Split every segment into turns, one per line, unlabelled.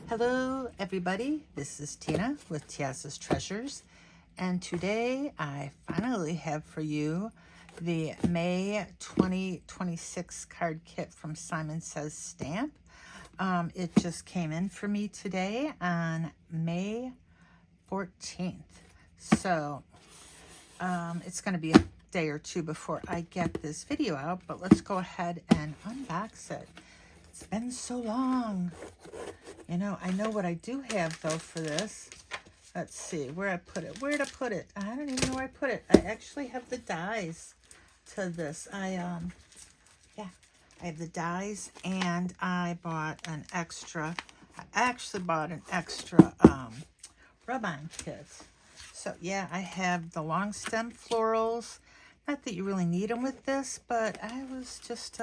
Hello everybody, this is Tina with Tiasa's Treasures, and today I finally have for you the May 2026 card kit from Simon Says Stamp. It just came in for me today on May 14th, so it's going to be a day or two before I get this video out, but let's go ahead and unbox it. It's been so long. You know, I know what I do have, though, for this. Let's see, where I put it. Where'd I put it? I don't even know where I put it. I actually have the dies to this. I have the dies, and I bought an extra. I actually bought an extra rub-on kit. So, yeah, I have the long stem florals. Not that you really need them with this, but I was just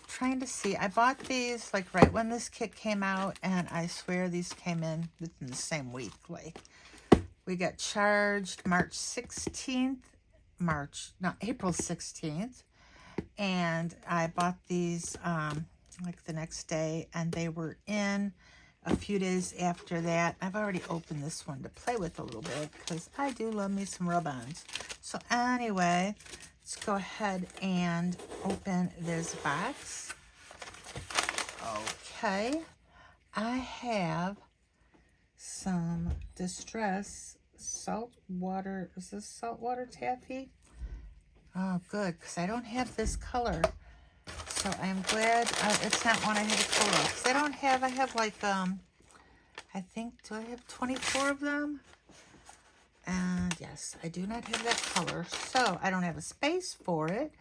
trying to see. I bought these like right when this kit came out, and I swear these came in within the same week. Like, we got charged April 16th, and I bought these like the next day, and they were in a few days after that. I've already opened this one to play with a little bit because I do love me some rub-ons. So anyway, let's go ahead and open this box. Okay, I have some Distress saltwater. Is this saltwater taffy? Oh, good, because I don't have this color. So I'm glad it's not one I have a color of. Because I have like, I think, do I have 24 of them? And yes, I do not have that color. So I don't have a space for it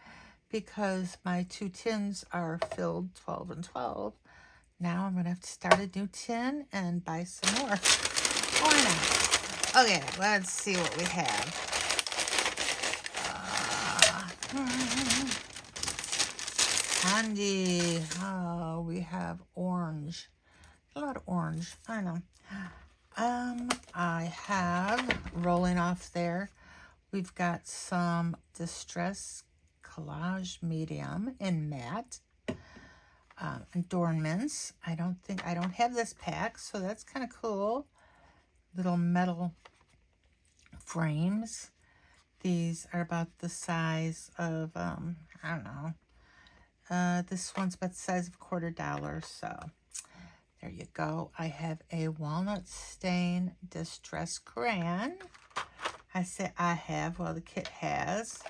because my two tins are filled 12 and 12. Now I'm going to have to start a new tin and buy some more. Why not? Okay, let's see what we have. Candy. Oh, we have orange. A lot of orange. I know. I have, rolling off there, we've got some Distress Collage Medium in matte. Adornments. I don't have this pack, so that's kind of cool. Little metal frames. These are about the size of, I don't know. This one's about the size of $0.25, so there you go. I have a walnut stain distress crayon. I say I have, well, the kit has.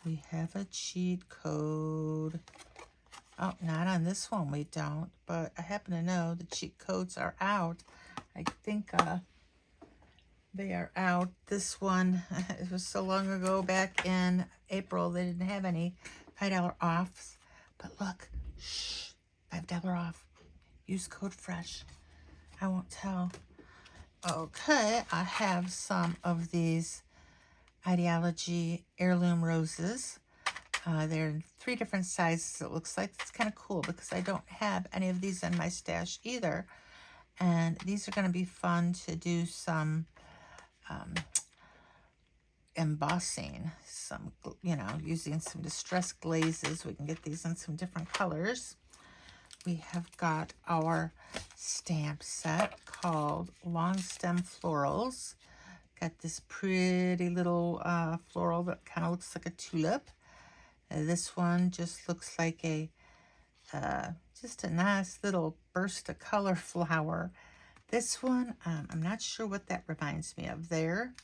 We have a cheat code. Oh, not on this one we don't, but I happen to know the cheat codes are out. I think they are out. This one, it was so long ago, back in April, they didn't have any $5 offs. But look, shh, $5 off. Use code FRESH. I won't tell. Okay, I have some of these Ideology Heirloom Roses. They're in 3 different sizes, it looks like. It's kind of cool because I don't have any of these in my stash either. And these are going to be fun to do some embossing, some, you know, using some distress glazes. We can get these in some different colors. We have got our stamp set called Long Stem Florals. Got this pretty little floral that kind of looks like a tulip. This one just looks like a just a nice little burst of color flower. This one, I'm not sure what that reminds me of there,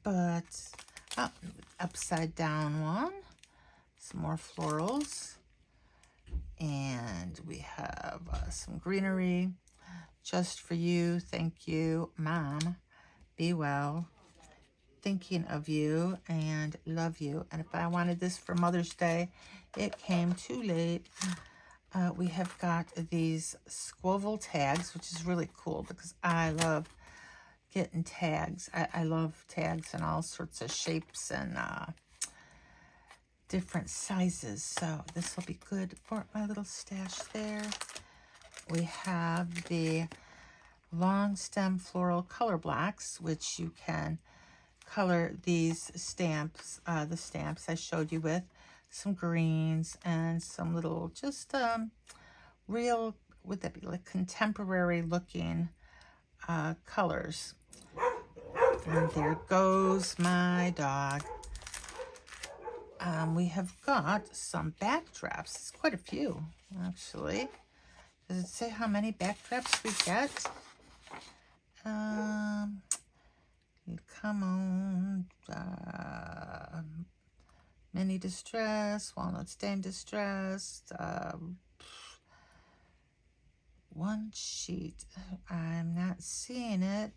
but upside down one, some more florals, and we have some greenery. Just for you, thank you, Mom. Be well. Thinking of you and love you. And if I wanted this for Mother's Day, it came too late. We have got these Squoval tags, which is really cool because I love getting tags. I love tags in all sorts of shapes and different sizes. So this will be good for my little stash there. We have the long stem floral color blocks, which you can color these stamps, the stamps I showed you with. some greens, and some little just real, would that be like contemporary looking colors. And there goes my dog. We have got some backdrops. It's quite a few, actually. Does it say how many backdrops we get? Come on. Mini distress, walnut stain distressed. One sheet. I'm not seeing it.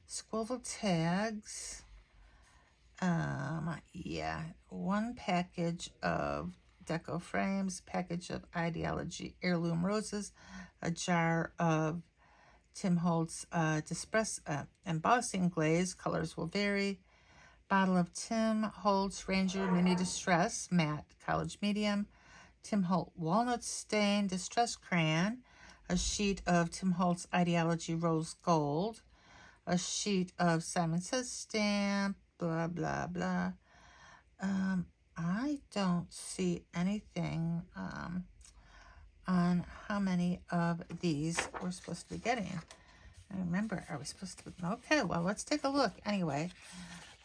Squoval tags. Yeah, one package of deco frames, package of Ideology heirloom roses, a jar of Tim Holtz embossing glaze, colors will vary, bottle of Tim Holtz Ranger Mini Distress Matte College Medium, Tim Holtz Walnut Stain Distress Crayon, a sheet of Tim Holtz Ideology Rose Gold, a sheet of Simon Says stamp, blah, blah, blah. I don't see anything on how many of these we're supposed to be getting. I remember, are we supposed to? Okay, well, let's take a look. Anyway,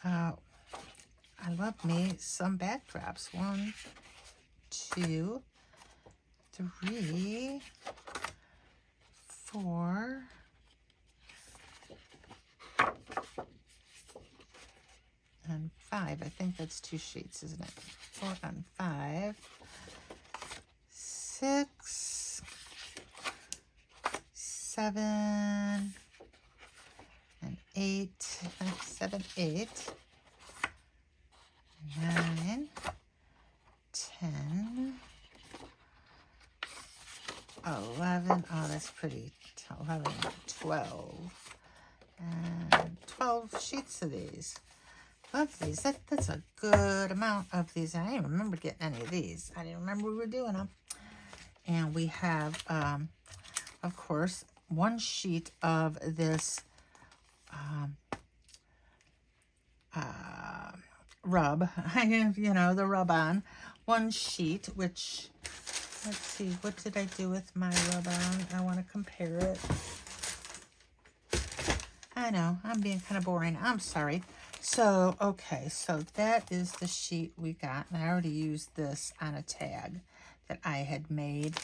I love me some backdrops. 1, 2, 3, 4, and 5. I think that's 2 sheets, isn't it? 4 and 5. 6, 7, and 8. 7, 8, 9, 10, 11. Oh, that's pretty. 11, 12, and 12 sheets of these. Love these. That's a good amount of these. I didn't remember getting any of these. I didn't remember we were doing them. And we have, of course, 1 sheet of this rub. You know, the rub-on. 1 sheet, which, let's see, what did I do with my rub-on? I want to compare it. I know, I'm being kind of boring. I'm sorry. So, okay, so that is the sheet we got. And I already used this on a tag that I had made.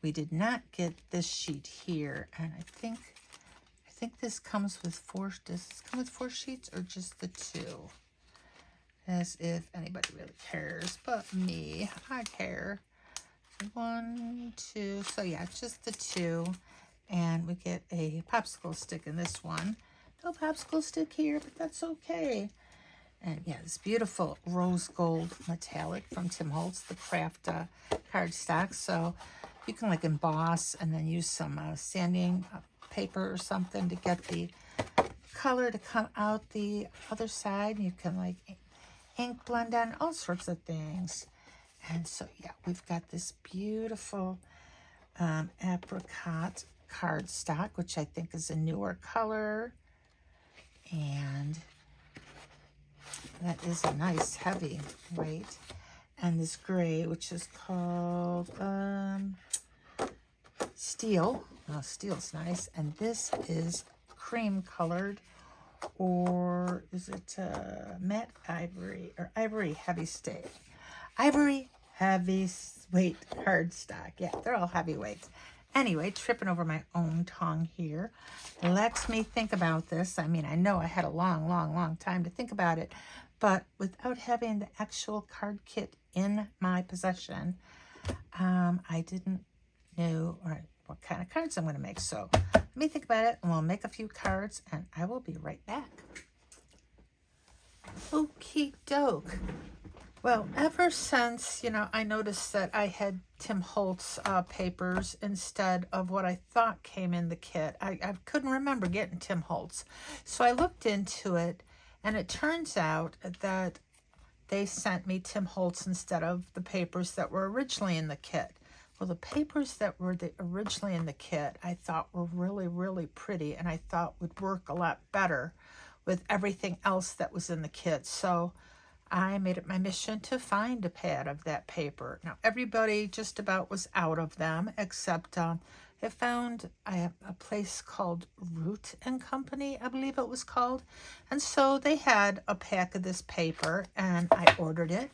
We did not get this sheet here. And I think this comes with 4. Does this come with 4 sheets or just the 2? As if anybody really cares. But me, I care. 1, 2. So, yeah, just the 2. And we get a popsicle stick in this one. No popsicle stick here, but that's okay. And yeah, this beautiful rose gold metallic from Tim Holtz, the craft cardstock. So you can like emboss and then use some sanding paper or something to get the color to come out the other side. You can like ink blend on all sorts of things. And so yeah, we've got this beautiful apricot cardstock, which I think is a newer color. And that is a nice heavy weight. And this gray, which is called Steel. Oh, Steel's nice. And this is cream colored, or is it matte ivory or ivory heavy stain? Ivory heavy weight cardstock. Yeah, they're all heavyweights. Anyway, tripping over my own tongue here. Let me think about this. I mean, I know I had a long time to think about it, but without having the actual card kit in my possession, I didn't know what kind of cards I'm going to make. So let me think about it, and we'll make a few cards, and I will be right back. Okie doke. Well, ever since, you know, I noticed that I had Tim Holtz papers instead of what I thought came in the kit. I couldn't remember getting Tim Holtz. So I looked into it, and it turns out that they sent me Tim Holtz instead of the papers that were originally in the kit. Well, the papers that were originally in the kit I thought were really pretty, and I thought would work a lot better with everything else that was in the kit. So I made it my mission to find a pad of that paper. Now, everybody just about was out of them, except I found a place called Root and Company, I believe it was called. And so they had a pack of this paper, and I ordered it,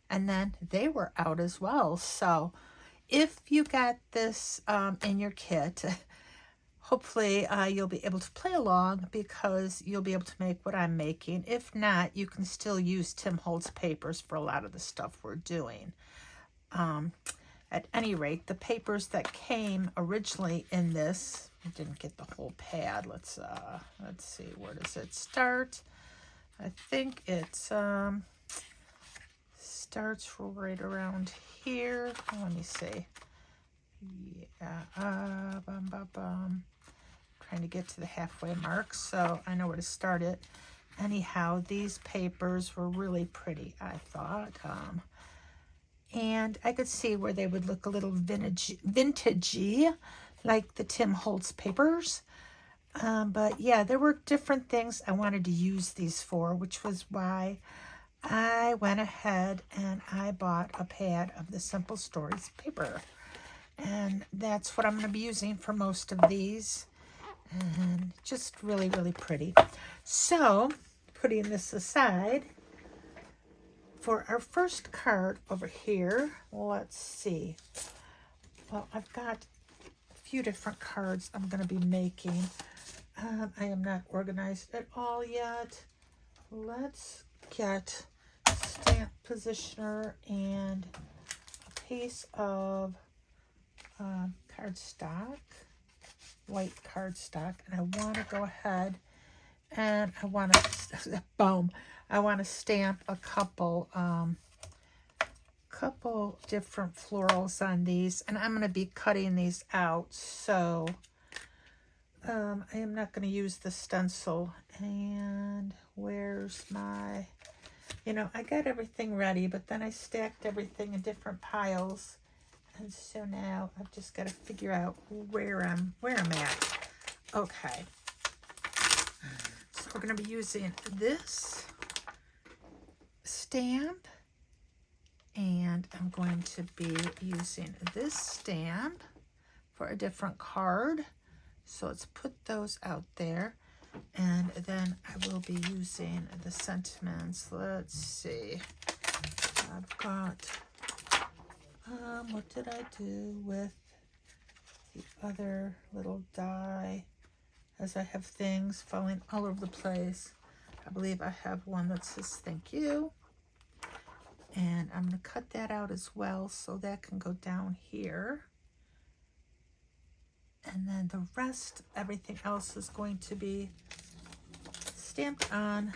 and then they were out as well. So if you got this in your kit, hopefully you'll be able to play along, because you'll be able to make what I'm making. If not, you can still use Tim Holtz papers for a lot of the stuff we're doing. At any rate, the papers that came originally in this, I didn't get the whole pad. Let's see, where does it start? I think it starts right around here. Let me see. Yeah, trying to get to the halfway mark, so I know where to start it. Anyhow, these papers were really pretty, I thought. And I could see where they would look a little vintagey, like the Tim Holtz papers. But yeah, there were different things I wanted to use these for, which was why I went ahead and I bought a pad of the Simple Stories paper. And that's what I'm going to be using for most of these. And just really, really pretty. So, putting this aside, for our first card over here, let's see. Well, I've got a few different cards I'm going to be making. I am not organized at all yet. Let's get a stamp positioner and a piece of cardstock, white cardstock, and I want to go ahead and I want to, boom, I want to stamp a couple different florals on these, and I'm going to be cutting these out, so I am not going to use the stencil. And where's my, I got everything ready, but then I stacked everything in different piles, and so now I've just got to figure out where I'm at. Okay, so we're going to be using this stamp, and I'm going to be using this stamp for a different card. So let's put those out there, and then I will be using the sentiments. Let's see, I've got what did I do with the other little die, as I have things falling all over the place. I believe I have one that says thank you, and I'm going to cut that out as well, so that can go down here. And then the rest, everything else is going to be stamped on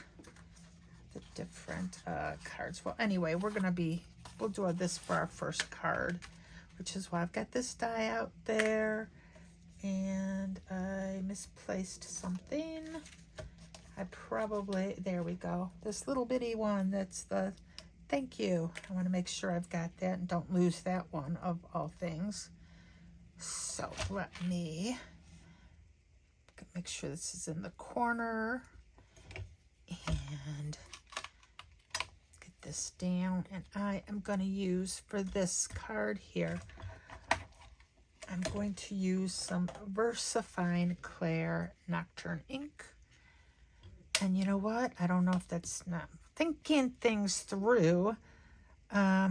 the different cards. Well, anyway, we'll do this for our first card, which is why I've got this die out there. And I misplaced something. There we go. This little bitty one, that's the thank you. I want to make sure I've got that and don't lose that one, of all things. So let me make sure this is in the corner and get this down. And I am going to use, for this card here, I'm going to use some VersaFine Clair Nocturne ink. And you know what? I don't know if that's not thinking things through. I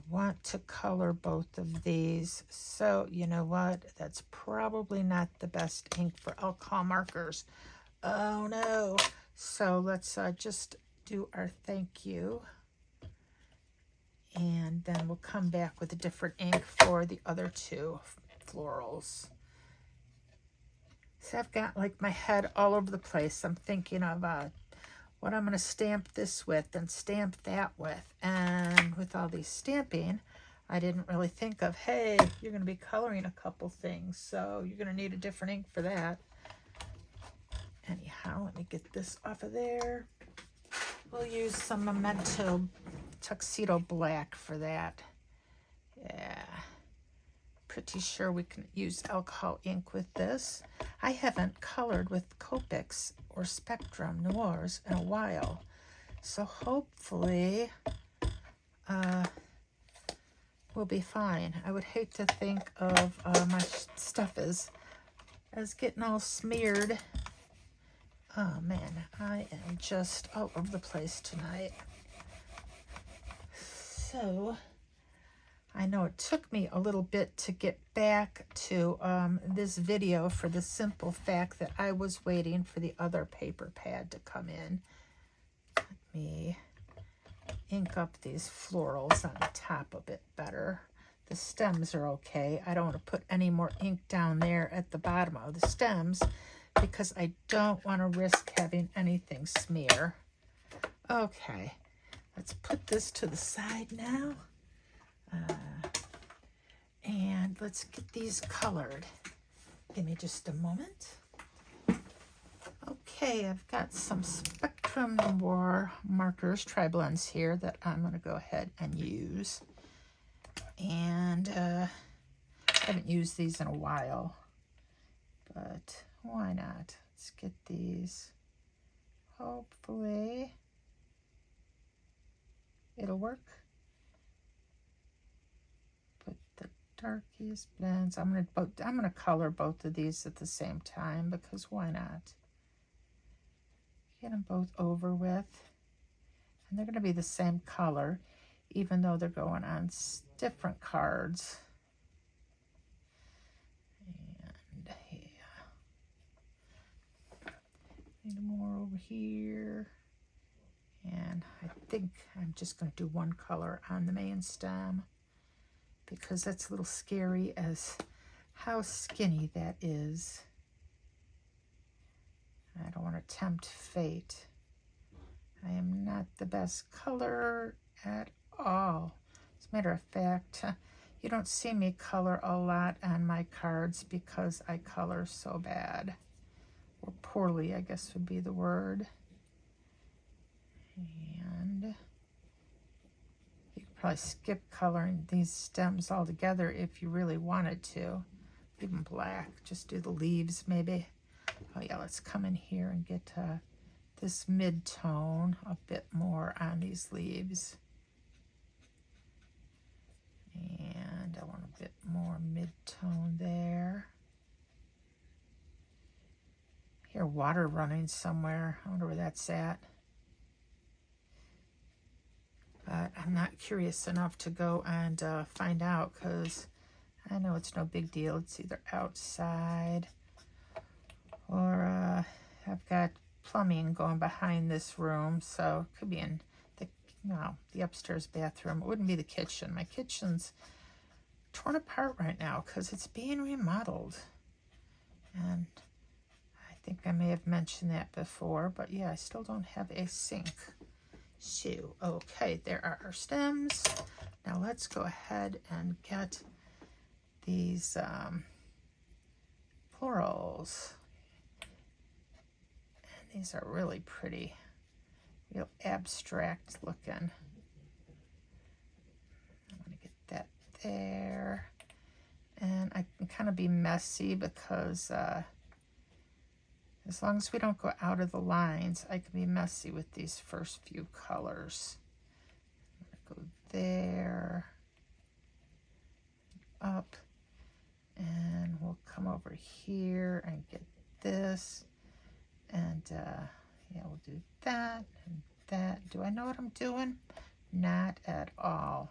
want to color both of these. So you know what? That's probably not the best ink for alcohol markers. Oh no. So let's just do our thank you. And then we'll come back with a different ink for the other two florals. So I've got like my head all over the place. I'm thinking of what I'm going to stamp this with and stamp that with. And with all these stamping, I didn't really think of, hey, you're going to be coloring a couple things, so you're going to need a different ink for that. Anyhow, let me get this off of there. We'll use some Memento Tuxedo Black for that. Yeah. Pretty sure we can use alcohol ink with this. I haven't colored with Copics or Spectrum Noirs in a while. So hopefully we'll be fine. I would hate to think of my stuff as getting all smeared. Oh man, I am just all over the place tonight. So I know it took me a little bit to get back to this video for the simple fact that I was waiting for the other paper pad to come in. Let me ink up these florals on the top a bit better. The stems are okay. I don't want to put any more ink down there at the bottom of the stems because I don't want to risk having anything smear. Okay, let's put this to the side now. And let's get these colored. Give me just a moment. Okay, I've got some Spectrum Noir markers, tri-blends here that I'm going to go ahead and use. And I haven't used these in a while, but why not? Let's get these. Hopefully it'll work. Put the darkiest blends. I'm gonna color both of these at the same time because why not? Get them both over with, and they're going to be the same color even though they're going on different cards. And yeah, need more over here, and I think I'm just going to do one color on the main stem because that's a little scary as how skinny that is. I don't want to tempt fate. I am not the best color at all. As a matter of fact, you don't see me color a lot on my cards because I color so bad. Or poorly, I guess would be the word. And you could probably skip coloring these stems altogether if you really wanted to. Leave them black. Just do the leaves maybe. Oh yeah, let's come in here and get this mid-tone a bit more on these leaves. And I want a bit more mid-tone there. I hear water running somewhere. I wonder where that's at. But I'm not curious enough to go and find out because I know it's no big deal. It's either outside or I've got plumbing going behind this room, so it could be in the upstairs bathroom. It wouldn't be the kitchen. My kitchen's torn apart right now because it's being remodeled. And I think I may have mentioned that before, but yeah, I still don't have a sink. So, okay, there are our stems. Now let's go ahead and get these florals. And these are really pretty. Real abstract looking. I'm going to get that there. And I can kind of be messy because as long as we don't go out of the lines, I can be messy with these first few colors. I'm going to go there, up, and we'll come over here and get this. And yeah, we'll do that and that. Do I know what I'm doing? Not at all.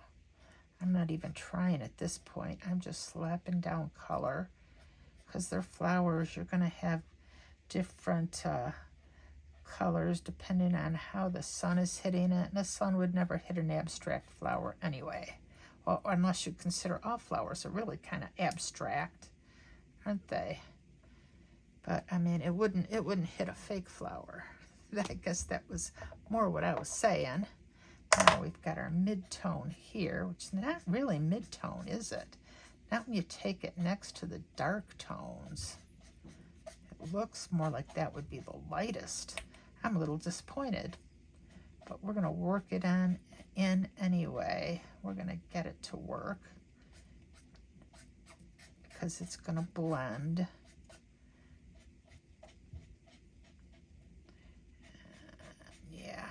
I'm not even trying at this point. I'm just slapping down color because they're flowers. You're going to have different colors depending on how the sun is hitting it. And the sun would never hit an abstract flower anyway. Well, unless you consider all flowers are really kind of abstract, aren't they? But I mean, it wouldn't hit a fake flower. I guess that was more what I was saying. Now we've got our mid-tone here, which is not really mid-tone, is it? Not when you take it next to the dark tones. It looks more like that would be the lightest. I'm a little disappointed, but we're going to work it in anyway. We're going to get it to work because it's going to blend. Yeah.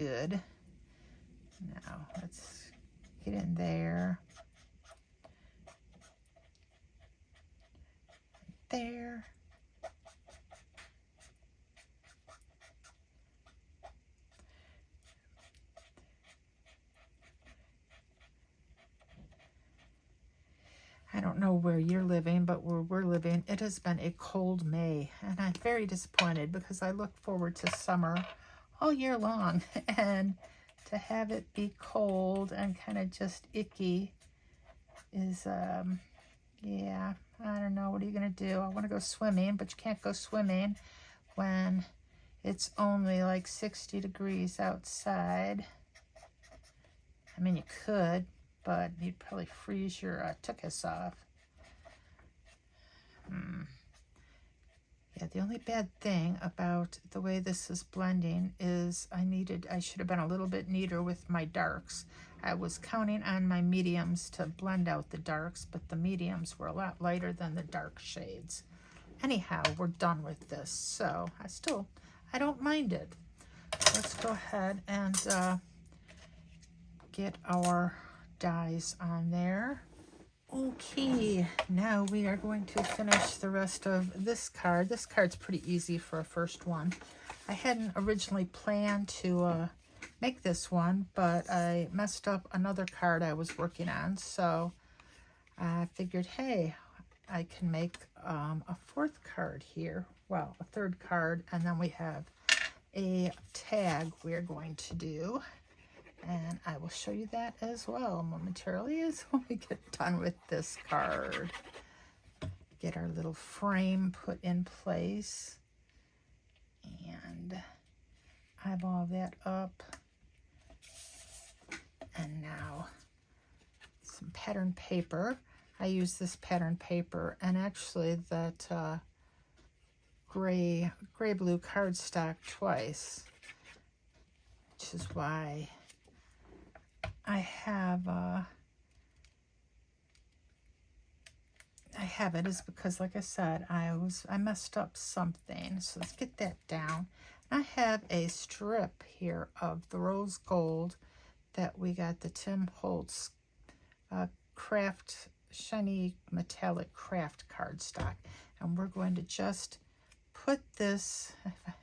good. Now let's get in there. There. I don't know where you're living, but where we're living, it has been a cold May, and I'm very disappointed because I look forward to summer all year long, and to have it be cold and kind of just icky is, yeah, I don't know. What are you going to do? I want to go swimming, but you can't go swimming when it's only like 60 degrees outside. I mean, you could, but you'd probably freeze your tuchus off. Yeah, the only bad thing about the way this is blending is I should have been a little bit neater with my darks. I was counting on my mediums to blend out the darks, but the mediums were a lot lighter than the dark shades. Anyhow, we're done with this, so I don't mind it. Let's go ahead and get our dyes on there. Okay, now we are going to finish the rest of this card. This card's pretty easy for a first one. I hadn't originally planned to make this one, but I messed up another card I was working on, so I figured, hey, I can make a fourth card here. Well, a third card, and then we have a tag we're going to do. And I will show you that as well momentarily as when we get done with this card. Get our little frame put in place. And eyeball that up. And now some pattern paper. I use this pattern paper, and actually that gray blue cardstock twice, which is why I have it, is because, like I said, I messed up something. So let's get that down. I have a strip here of the rose gold that we got the Tim Holtz craft shiny metallic craft cardstock, and we're going to just put this,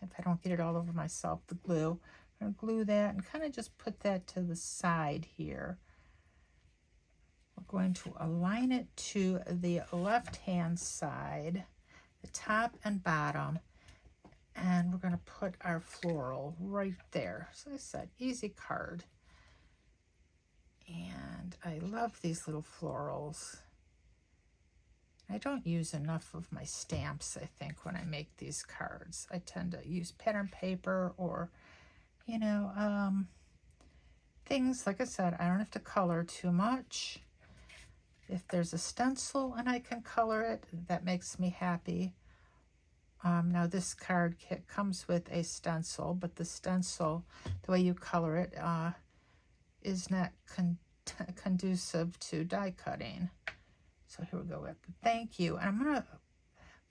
if I don't get it all over myself, the glue. I'm going to glue that and kind of just put that to the side here. We're going to align it to the left-hand side, the top and bottom, and we're going to put our floral right there. So I said, easy card. And I love these little florals. I don't use enough of my stamps, I think, when I make these cards. I tend to use pattern paper or, you know, things, like I said, I don't have to color too much. If there's a stencil and I can color it, that makes me happy. Now this card kit comes with a stencil, but the stencil, the way you color it, is not conducive to die cutting. So here we go with the thank you. And I'm going to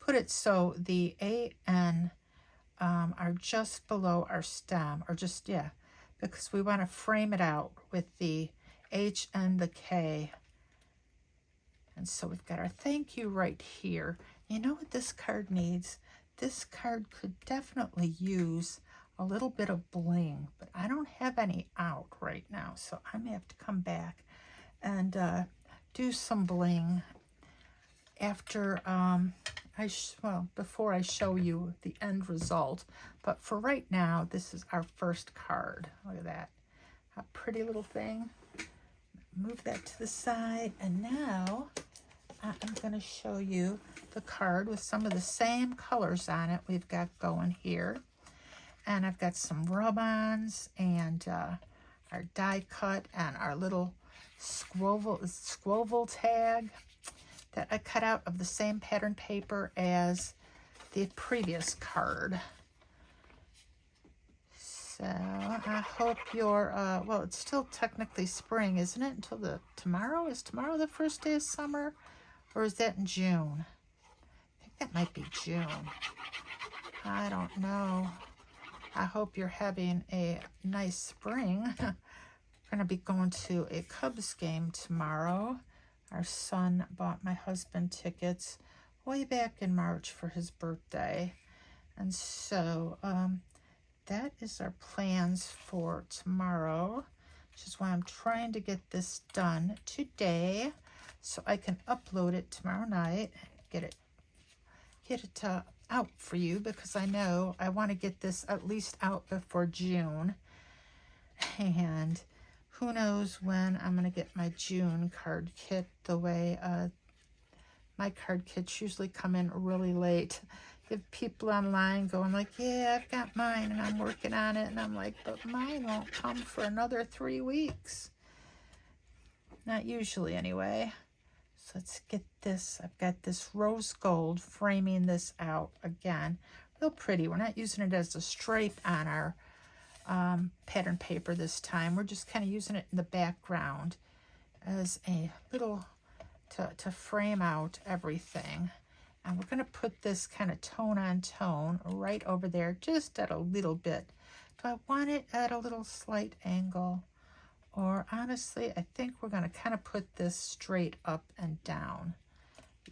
put it so the A and are just below our stem, or just, yeah, because we want to frame it out with the H and the K. And so we've got our thank you right here. You know what this card needs? This card could definitely use a little bit of bling, but I don't have any out right now, so I may have to come back and do some bling after before I show you the end result. But for right now, this is our first card. Look at that, a pretty little thing. Move that to the side, and now I'm going to show you the card with some of the same colors on it we've got going here. And I've got some rub-ons and our die cut and our little squoval tag that I cut out of the same pattern paper as the previous card. So I hope you're, well, it's still technically spring, isn't it? Until tomorrow? Is tomorrow the first day of summer? Or is that in June? I think that might be June. I don't know. I hope you're having a nice spring. We're going to be going to a Cubs game tomorrow. Our son bought my husband tickets way back in March for his birthday. And so that is our plans for tomorrow, which is why I'm trying to get this done today so I can upload it tomorrow night and get it out for you, because I know I want to get this at least out before June. And who knows when I'm going to get my June card kit, the way my card kits usually come in really late. You have people online going like, yeah, I've got mine and I'm working on it. And I'm like, but mine won't come for another 3 weeks. Not usually anyway. So let's get this. I've got this rose gold framing this out again. Real pretty. We're not using it as a stripe on our pattern paper this time. We're just kind of using it in the background as a little, to frame out everything. And we're going to put this kind of tone on tone right over there, just at a little bit. Do I want it at a little slight angle? Or honestly, I think we're going to kind of put this straight up and down.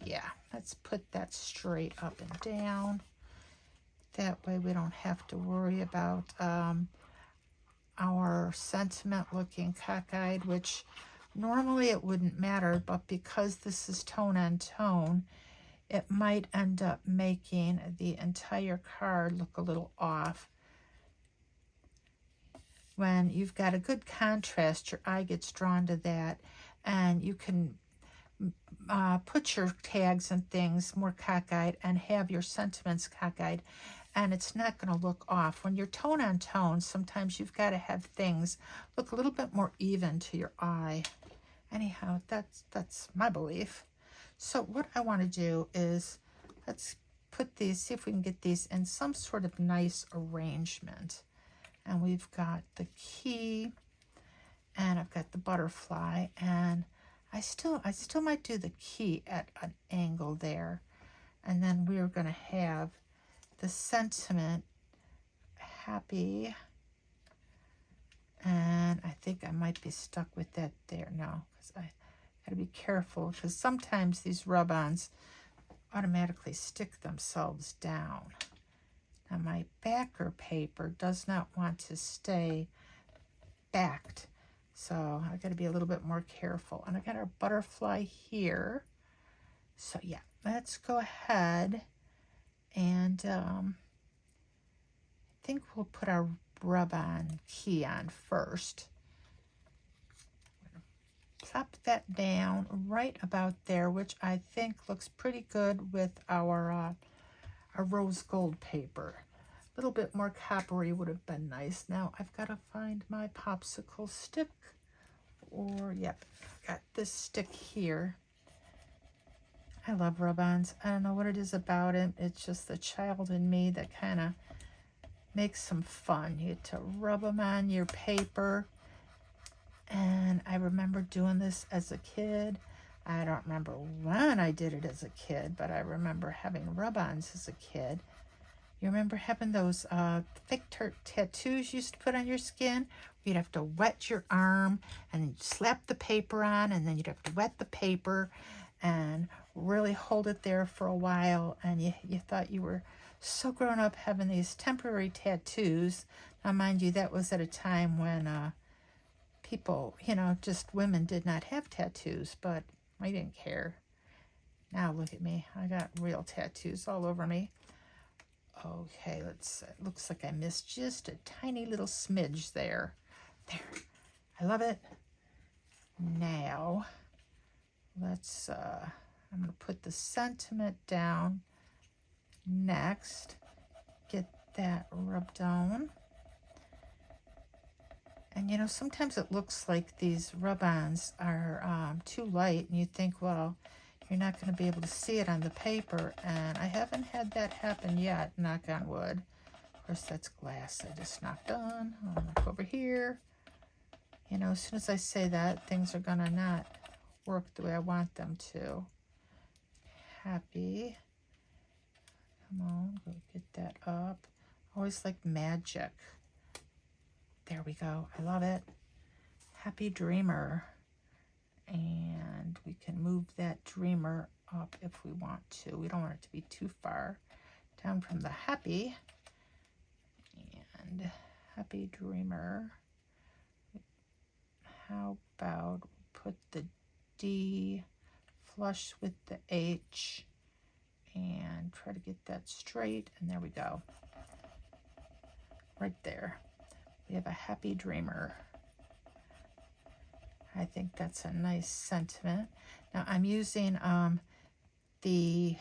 Yeah, let's put that straight up and down. That way we don't have to worry about our sentiment looking cockeyed, which normally it wouldn't matter, but because this is tone on tone, it might end up making the entire card look a little off. When you've got a good contrast, your eye gets drawn to that, and you can put your tags and things more cockeyed and have your sentiments cockeyed, and it's not going to look off. When you're tone on tone, sometimes you've got to have things look a little bit more even to your eye. Anyhow, that's my belief. So what I want to do is, let's put these, see if we can get these in some sort of nice arrangement. And we've got the key, and I've got the butterfly, and I still might do the key at an angle there. And then we're going to have the sentiment, happy, and I think I might be stuck with that there now, because I got to be careful, because sometimes these rub-ons automatically stick themselves down. Now my backer paper does not want to stay backed, so I got to be a little bit more careful. And I got our butterfly here. So yeah, let's go ahead and I think we'll put our rub-on key on first. Plop that down right about there, which I think looks pretty good with our rose gold paper. A little bit more coppery would have been nice. Now I've got to find my popsicle stick, or yep, got this stick here. I love rub-ons. I don't know what it is about it. It's just the child in me that kind of makes some fun. You get to rub them on your paper. And I remember doing this as a kid. I don't remember when I did it as a kid, but I remember having rub-ons as a kid. You remember having those thick tattoos you used to put on your skin? You'd have to wet your arm and then slap the paper on, and then you'd have to wet the paper and really hold it there for a while, and you thought you were so grown up having these temporary tattoos. Now mind you, that was at a time when people, you know, just women did not have tattoos, but I didn't care. Now look at me, I got real tattoos all over me. Okay, it looks like I missed just a tiny little smidge there. There, I love it. Now let's I'm going to put the sentiment down next. Get that rubbed on. And you know, sometimes it looks like these rub-ons are too light, and you think, well, you're not going to be able to see it on the paper, and I haven't had that happen yet, knock on wood. Of course, that's glass I just knocked on. I'll look over here. You know, as soon as I say that, things are going to not work the way I want them to. Happy. Come on, go get that up. Always like magic. There we go. I love it. Happy Dreamer. And we can move that dreamer up if we want to. We don't want it to be too far down from the happy. And Happy Dreamer. How about put the D flush with the H and try to get that straight. And there we go. Right there. We have a Happy Dreamer. I think that's a nice sentiment. Now I'm using the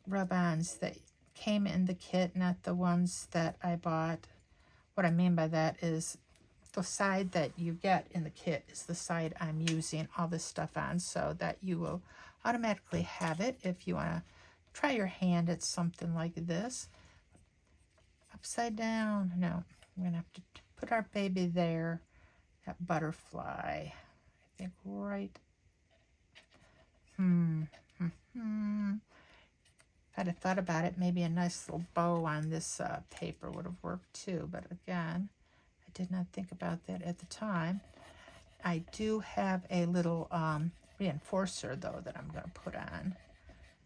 rub-ons that came in the kit, not the ones that I bought. What I mean by that is the side that you get in the kit is the side I'm using all this stuff on, so that you will automatically have it if you want to try your hand at something like this. Upside down. No, we're going to have to put our baby there. That butterfly, I think right. If I'd have thought about it, maybe a nice little bow on this paper would have worked too. But again, I did not think about that at the time. I do have a little reinforcer though that I'm going to put on.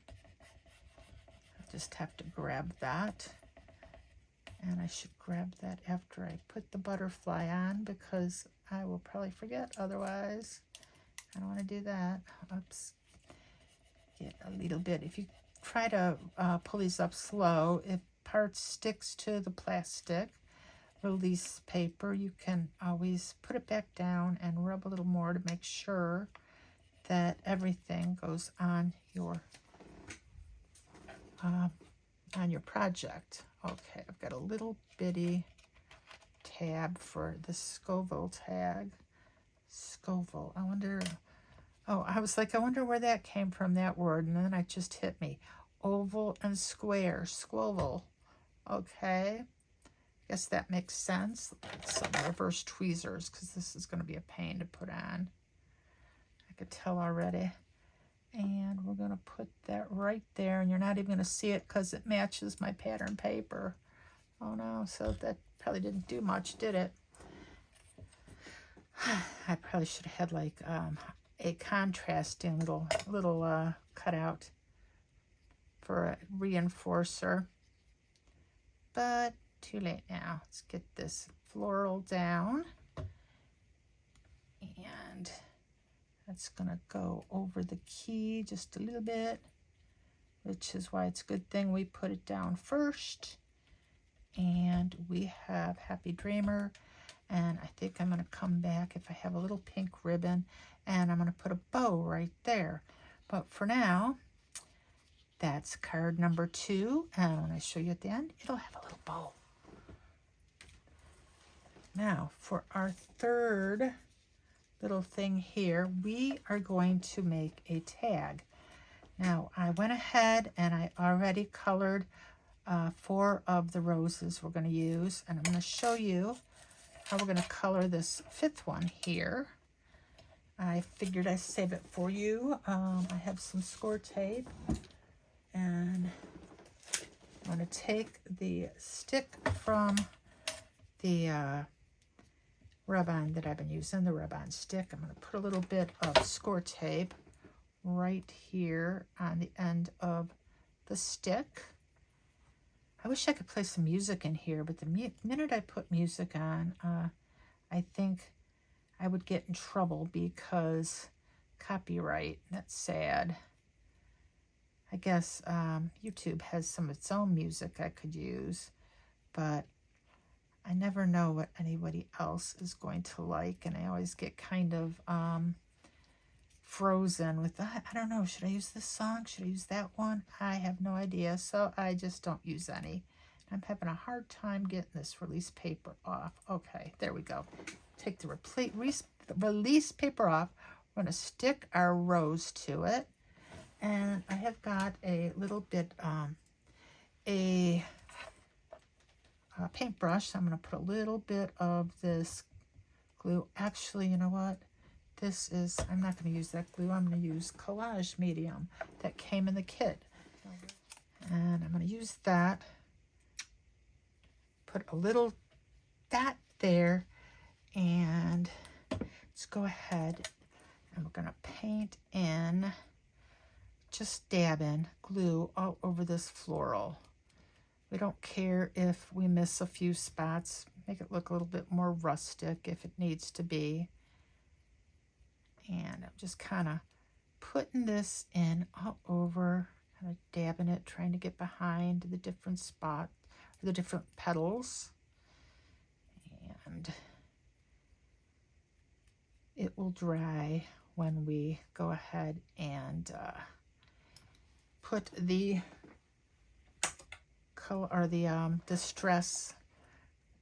I just have to grab that. And I should grab that after I put the butterfly on, because I will probably forget otherwise. I don't want to do that. Oops. Get a little bit. If you try to pull these up slow, if part sticks to the plastic release paper, you can always put it back down and rub a little more to make sure that everything goes on your project. Okay, I've got a little bitty tab for the Scoville tag. Scoville, I wonder, oh, I was like, I wonder where that came from, that word, and then it just hit me. Oval and square, Scoville. Okay, guess that makes sense. Some reverse tweezers, because this is going to be a pain to put on. I could tell already. And we're going to put that right there, and you're not even going to see it because it matches my pattern paper. Oh no, so that probably didn't do much, did it? I probably should have had like a contrasting little cutout for a reinforcer, but too late now. Let's get this floral down, and that's going to go over the key just a little bit, which is why it's a good thing we put it down first. And we have Happy Dreamer. And I think I'm going to come back if I have a little pink ribbon, and I'm going to put a bow right there. But for now, that's card number 2. And when I show you at the end, it'll have a little bow. Now, for our third little thing here, we are going to make a tag. Now I went ahead and I already colored 4 of the roses we're going to use, and I'm going to show you how we're going to color this 5th one here. I figured I'd save it for you. I have some score tape, and I'm going to take the stick from the rub-on that I've been using, the rub-on stick. I'm going to put a little bit of score tape right here on the end of the stick. I wish I could play some music in here, but the minute I put music on, I think I would get in trouble because copyright. That's sad. I guess YouTube has some of its own music I could use, but I never know what anybody else is going to like, and I always get kind of frozen with that. I don't know, should I use this song? Should I use that one? I have no idea, so I just don't use any. I'm having a hard time getting this release paper off. Okay, there we go. Take the release paper off. We're going to stick our rose to it, and I have got a little bit a paintbrush. So I'm going to put a little bit of this glue. Actually, you know what? This is, I'm not going to use that glue. I'm going to use Collage Medium that came in the kit. And I'm going to use that put a little dot there, and let's go ahead and we're going to paint in, just dab in glue all over this floral. We don't care if we miss a few spots. Make it look a little bit more rustic if it needs to be. And I'm just kind of putting this in all over, kind of dabbing it, trying to get behind the different spots, the different petals. And it will dry when we go ahead and put the color or the Distress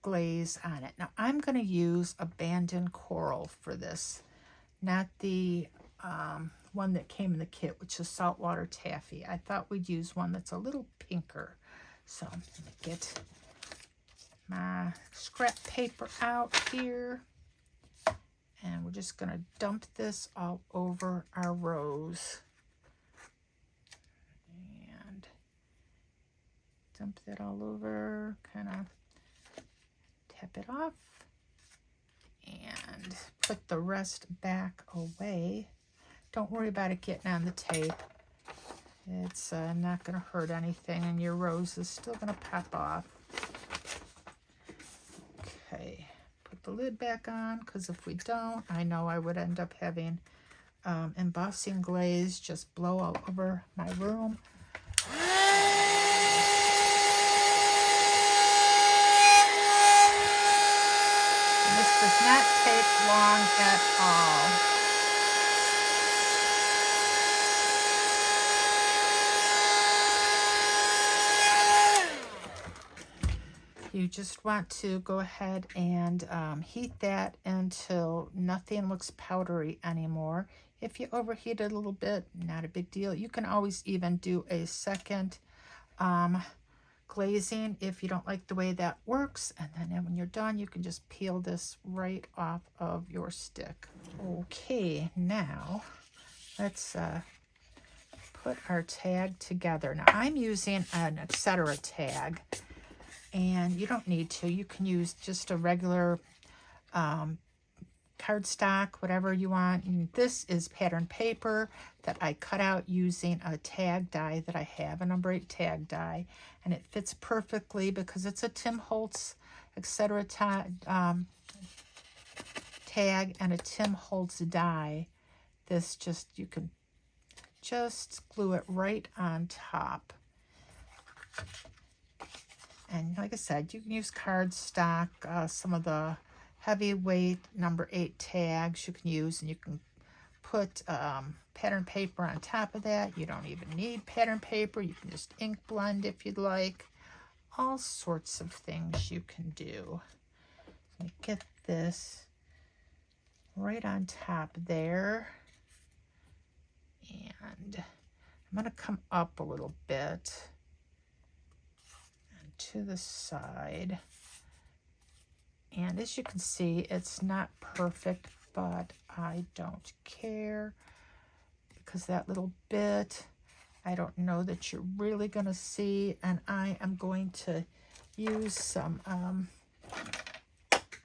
glaze on it. Now I'm going to use Abandoned Coral for this, not the one that came in the kit, which is Saltwater Taffy. I thought we'd use one that's a little pinker. So I'm going to get my scrap paper out here, and we're just going to dump this all over our rose. And dump that all over, kind of tap it off, and put the rest back away. Don't worry about it getting on the tape. It's not going to hurt anything, and your rose is still going to pop off. Okay, put the lid back on, because if we don't, I know I would end up having embossing glaze just blow all over my room. And this does not take long at all. You just want to go ahead and heat that until nothing looks powdery anymore. If you overheat it a little bit, not a big deal. You can always even do a second glazing if you don't like the way that works. And then when you're done, you can just peel this right off of your stick. Okay, now let's put our tag together. Now I'm using an Etc. tag. And you don't need to. You can use just a regular cardstock, whatever you want. And this is pattern paper that I cut out using a tag die that I have, a number 8 tag die. And it fits perfectly because it's a Tim Holtz Etc. tag and a Tim Holtz die. This just, you can just glue it right on top. And like I said, you can use cardstock, some of the heavyweight number 8 tags you can use, and you can put pattern paper on top of that. You don't even need pattern paper. You can just ink blend if you'd like. All sorts of things you can do. Let me get this right on top there. And I'm going to come up a little bit to the side, and as you can see, it's not perfect, but I don't care, because that little bit I don't know that you're really going to see, and I am going to use some I'm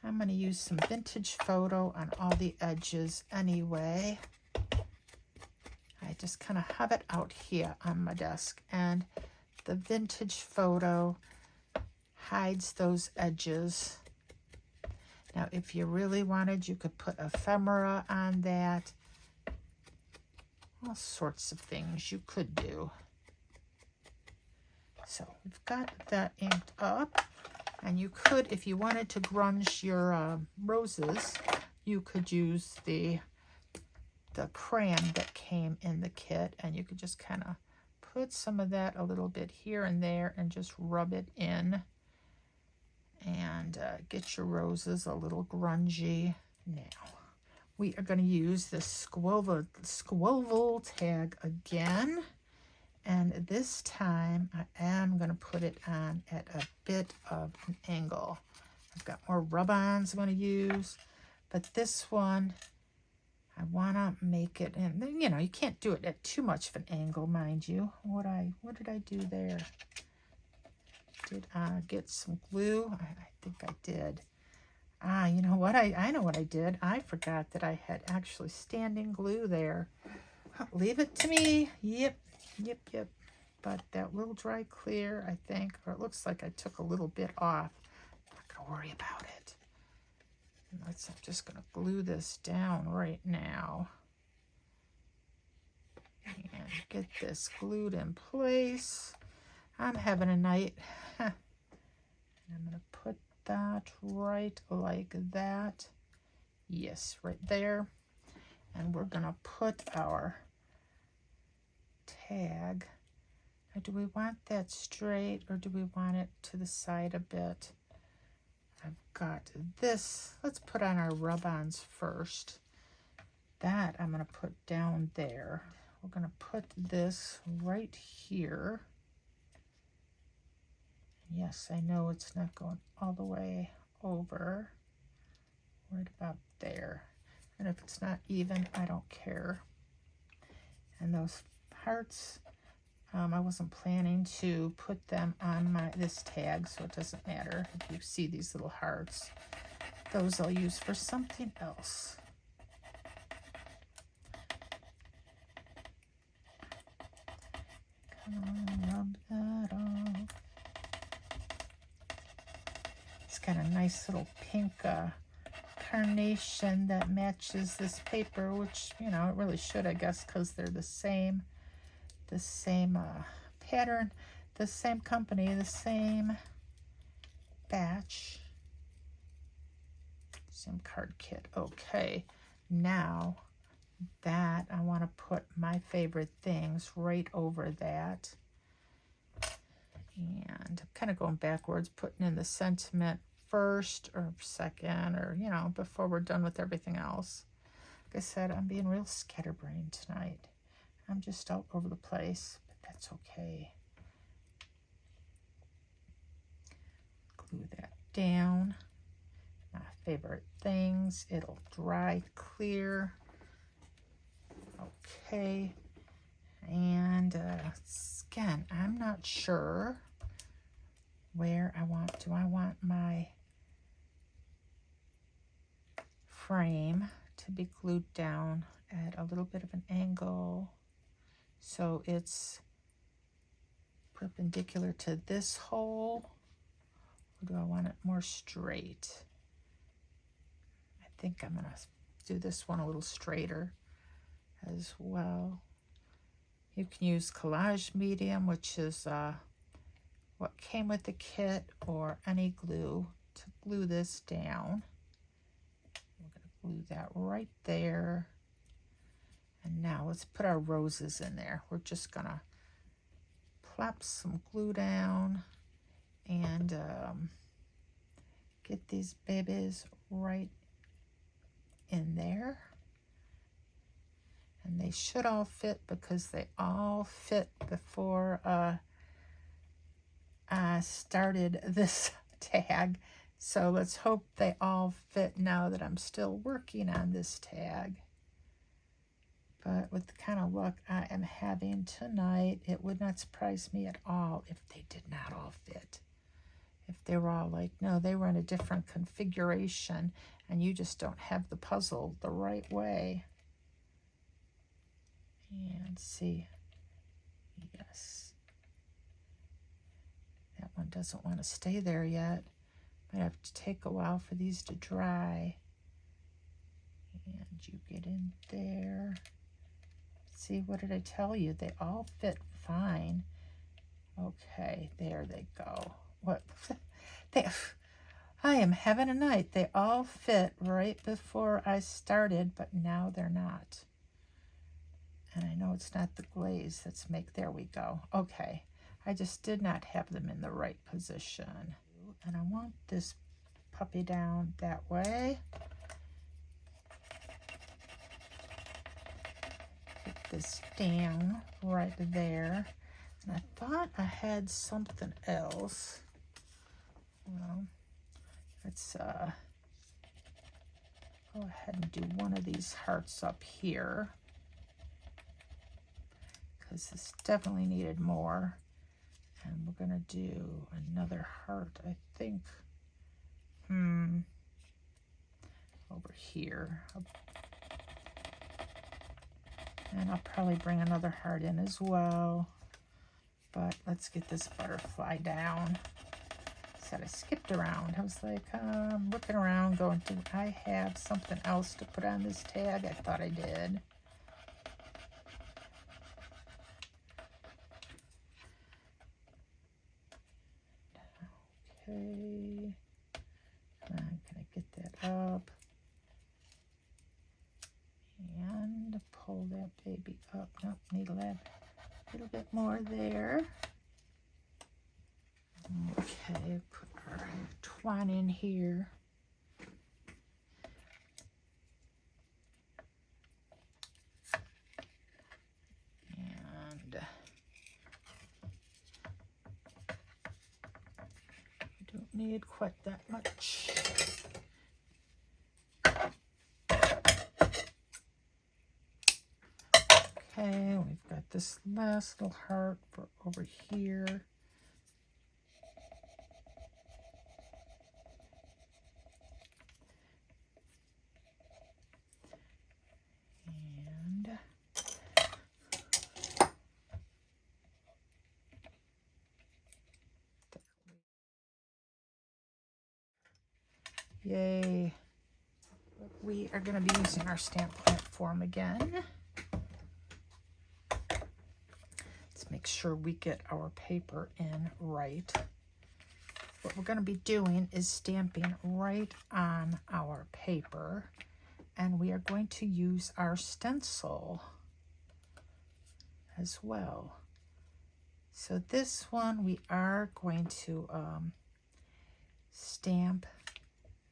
going to use some Vintage Photo on all the edges anyway. I just kind of have it out here on my desk, and the Vintage Photo hides those edges. Now, if you really wanted, you could put ephemera on that. All sorts of things you could do. So we've got that inked up, and you could, if you wanted to grunge your roses, you could use the crayon that came in the kit, and you could just kind of put some of that a little bit here and there and just rub it in. And get your roses a little grungy. Now, we are going to use this Squoval tag again. And this time, I am going to put it on at a bit of an angle. I've got more rub-ons I'm going to use. But this one, I want to make it, and you know, you can't do it at too much of an angle, mind you. What did I do there? Did I get some glue? I think I did. You know what? I know what I did. I forgot that I had actually standing glue there. Leave it to me. Yep. But that will dry clear, I think. Or it looks like I took a little bit off. I'm not going to worry about it. I'm just going to glue this down right now. And get this glued in place. I'm having a night. I'm going to put that right like that. Yes, right there. And we're going to put our tag. Now, do we want that straight or do we want it to the side a bit? I've got this. Let's put on our rub-ons first. That I'm going to put down there. We're going to put this right here. Yes, I know it's not going all the way over. Right about there. And if it's not even, I don't care. And those hearts, I wasn't planning to put them on this tag, so it doesn't matter if you see these little hearts. Those I'll use for something else. Come on, rub that off. It's got a nice little pink carnation that matches this paper, which, you know, it really should, I guess, because they're the same pattern, the same company, the same batch, same card kit. Okay, now that I want to put my favorite things right over that. And I'm kind of going backwards, putting in the sentiment first or second, or, you know, before we're done with everything else. Like I said, I'm being real scatterbrained tonight. I'm just all over the place, but that's okay. Glue that down. My favorite things. It'll dry clear. Okay. And again, I'm not sure where I want. Do I want my frame to be glued down at a little bit of an angle so it's perpendicular to this hole, or do I want it more straight? I think I'm going to do this one a little straighter as well. You can use collage medium, which is what came with the kit, or any glue to glue this down. We're going to glue that right there. And now let's put our roses in there. We're just going to plop some glue down and get these babies right in there. And they should all fit because they all fit before I started this tag. So let's hope they all fit now that I'm still working on this tag. But with the kind of luck I am having tonight, it would not surprise me at all if they did not all fit. If they were all like, no, they were in a different configuration and you just don't have the puzzle the right way. And see, yes, that one doesn't want to stay there yet. Might have to take a while for these to dry. And you get in there. See, what did I tell you? They all fit fine. Okay, there they go. What? I am having a night. They all fit right before I started, but now they're not. And I know it's not the glaze. There we go. Okay. I just did not have them in the right position. And I want this puppy down that way. Get this down right there. And I thought I had something else. Well, let's go ahead and do one of these hearts up here, because this definitely needed more. And we're gonna do another heart, I think. Over here. And I'll probably bring another heart in as well. But let's get this butterfly down. Said I skipped around. I was like, looking around going, do I have something else to put on this tag? I thought I did. Okay. Come on, can I get that up? And pull that baby up. Nope, need a little bit more there. Okay, put our twine in here. And don't need quite that much. Okay, we've got this last little heart for over here. And yay. We are going to be using our stamp platform again. Let's make sure we get our paper in right. What we're going to be doing is stamping right on our paper, and we are going to use our stencil as well. So this one we are going to stamp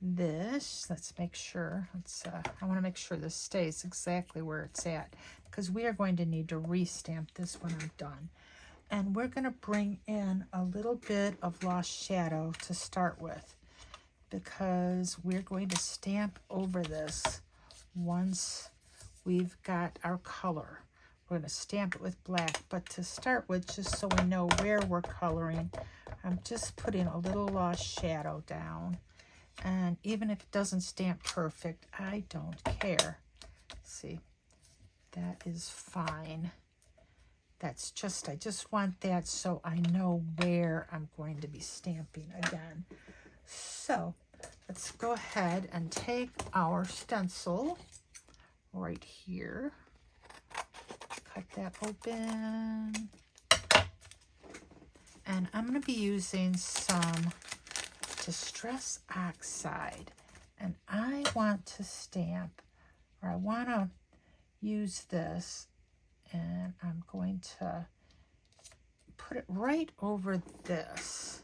this. Let's make sure. I want to make sure this stays exactly where it's at, because we are going to need to restamp this when I'm done. And we're going to bring in a little bit of Lost Shadow to start with, because we're going to stamp over this once we've got our color. We're going to stamp it with black, but to start with, just so we know where we're coloring, I'm just putting a little Lost Shadow down. And even if it doesn't stamp perfect, I don't care. See, that is fine. That's just, I just want that so I know where I'm going to be stamping again. So let's go ahead and take our stencil right here. Cut that open. And I'm going to be using some Distress Oxide. And I want to stamp, or I want to use this, and I'm going to put it right over this.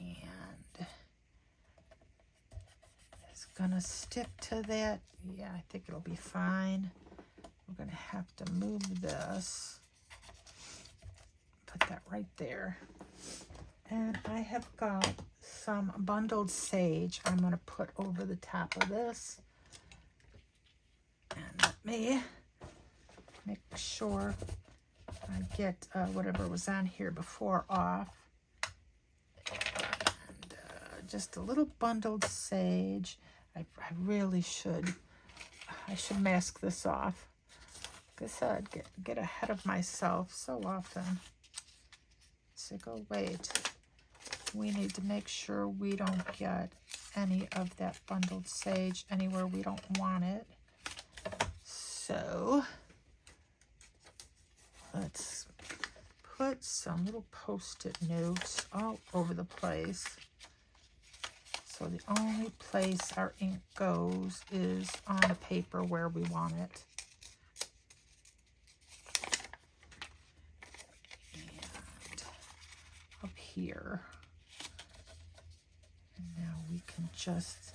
And it's going to stick to that. Yeah, I think it'll be fine. We're going to have to move this. Put that right there. And I have got some bundled sage I'm going to put over the top of this. And let me make sure I get whatever was on here before off. And just a little bundled sage. I really should. I should mask this off. Like I said, get ahead of myself so often. So go, wait. We need to make sure we don't get any of that bundled sage anywhere we don't want it. So let's put some little post-it notes all over the place. So the only place our ink goes is on the paper where we want it. And up here. And now we can just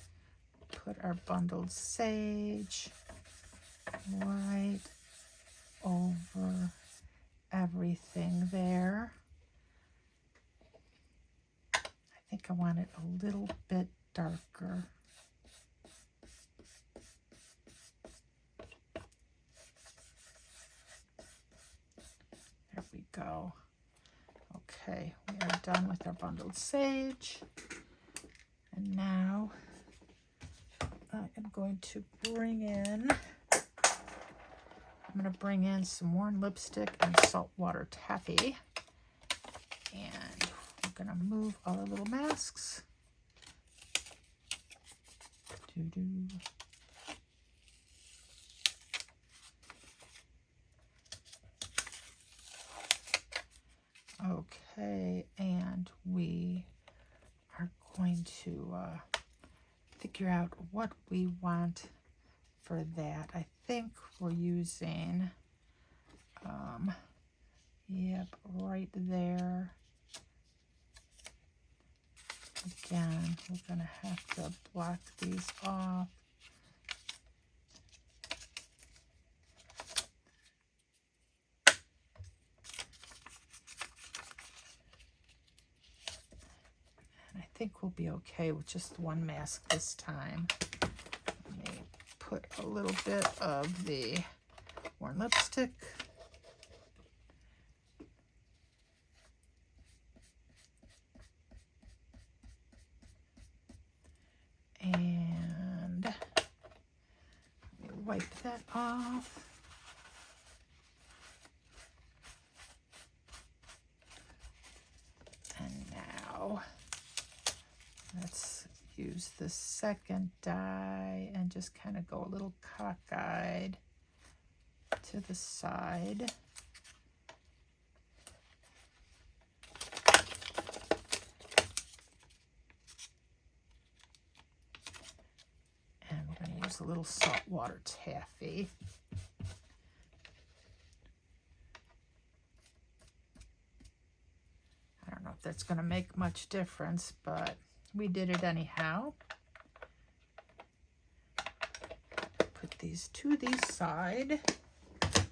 put our bundled sage right over everything there. I think I want it a little bit darker. There we go. Okay, we are done with our bundled sage. And now I am going to bring in, some worn lipstick and saltwater taffy. And we're going to move all our little masks. Okay, and we are going to figure out what we want for that. I think we're using, yep, right there. Again, we're going to have to block these off. And I think we'll be okay with just one mask this time. Let me put a little bit of the worn lipstick. And let me wipe that off. And now let's use the second die and just kind of go a little cockeyed to the side. And we're going to use a little saltwater taffy. I don't know if that's going to make much difference, but we did it anyhow. Put these to the side. Get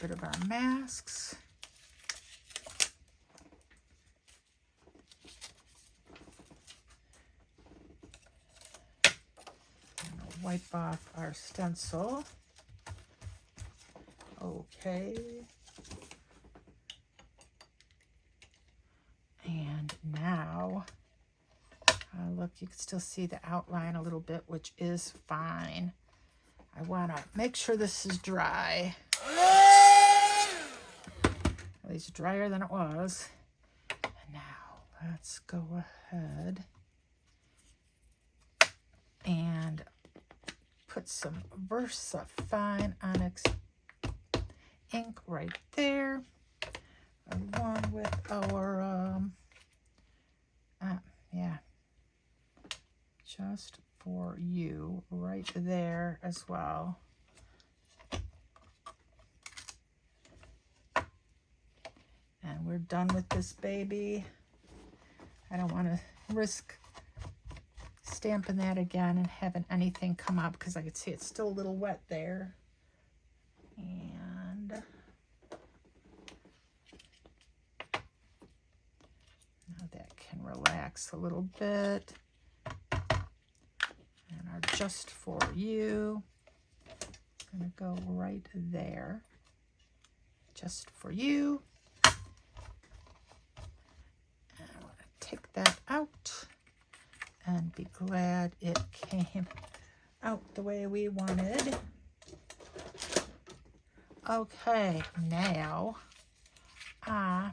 rid of our masks. Wipe off our stencil. Okay. And now, look, you can still see the outline a little bit, which is fine. I want to make sure this is dry. At least drier than it was. And now, let's go ahead and put some Versa Fine Onyx ink right there, along with our, yeah, just for you right there as well. And we're done with this baby. I don't want to risk stamping that again and having anything come up because I can see it's still a little wet there. And now that can relax a little bit. And our just for you, gonna go right there. Just for you. And I want to take that out and be glad it came out the way we wanted. Okay, now I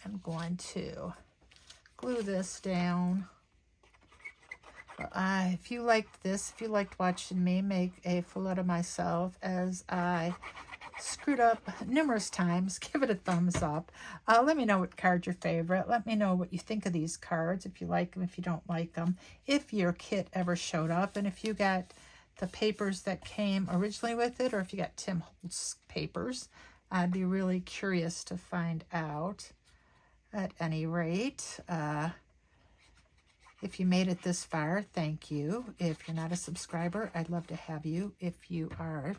am going to glue this down. If you liked this, if you liked watching me make a fillet of myself as I screwed up numerous times, give it a thumbs up. Let me know what card's your favorite. Let me know what you think of these cards, if you like them, if you don't like them, if your kit ever showed up, and if you got the papers that came originally with it, or if you got Tim Holtz papers. I'd be really curious to find out. At any rate, if you made it this far, thank you. If you're not a subscriber, I'd love to have you. If you are,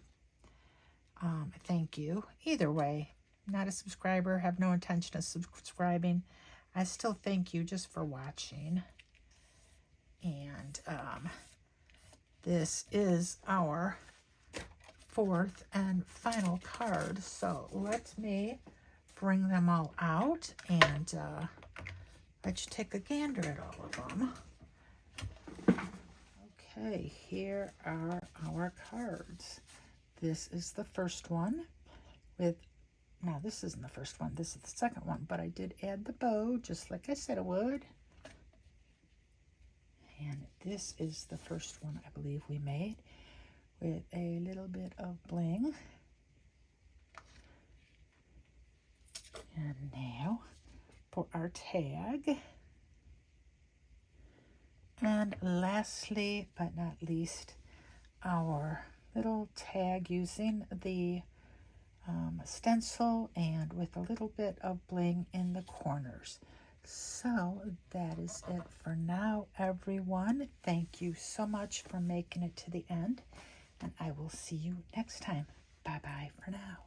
thank you. Either way, not a subscriber, have no intention of subscribing, I still thank you just for watching. And this is our fourth and final card. So let me bring them all out and let you take a gander at all of them. Okay, here are our cards. This is the first one with, no, this isn't the first one. This is the second one, but I did add the bow just like I said I would. And this is the first one I believe we made with a little bit of bling. And now for our tag. And lastly, but not least, our little tag using the stencil and with a little bit of bling in the corners. So that is it for now, everyone. Thank you so much for making it to the end, and I will see you next time. Bye-bye for now.